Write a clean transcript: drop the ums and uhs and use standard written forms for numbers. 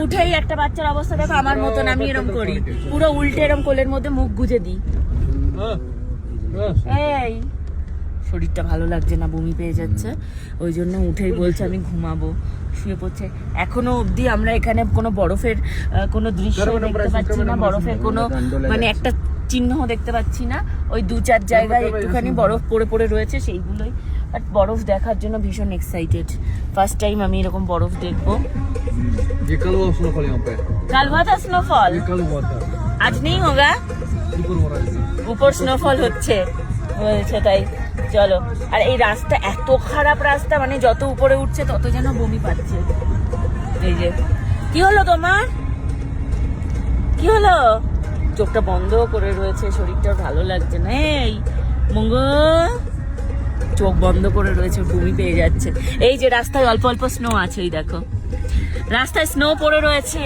উঠেই একটা বাচ্চার অবস্থা দেখো আমার মতন, আমি এরকম করি, পুরো উল্টে এরকম কোলের মধ্যে মুখ গুজে দিই। এই শরীরটা ভালো লাগছে না, বমি পেয়ে যাচ্ছে, ওই জন্য উঠেই বলছে আমি ঘুমাবো, শুয়ে পড়ছে। এখনো অবধি আমরা এখানে কোনো বরফের কোনো দৃশ্য দেখতে পাচ্ছি না, বরফের কোনো মানে একটা চিহ্ন দেখতে পাচ্ছি না। ওই 2-4 জায়গায় একটুখানি বরফ পড়ে পড়ে রয়েছে, সেইগুলোই। বাট বরফ দেখার জন্য ভীষণ এক্সাইটেড, ফার্স্ট টাইম আমি এরকম বরফ দেখবো। কাল हुआ था स्नोफॉल, आज नहीं होगा, ऊपर स्नोफॉल হচ্ছে বলছে তাই। চলো। আর এই রাস্তা এত খারাপ রাস্তা, মানে যত উপরে উঠছে তত যেন বমি পাচ্ছে। এই যে কি হলো তোমার, কি হলো? চোখটা বন্ধ করে রয়েছে, শরীরটা ভালো লাগছে না। এই মঙ্গ চোখ বন্ধ করে রয়েছে, বমি পেয়ে যাচ্ছে। এই যে রাস্তায় অল্প অল্প স্নো আছে, এই দেখো রাস্তায় স্নো পড়ে রয়েছে।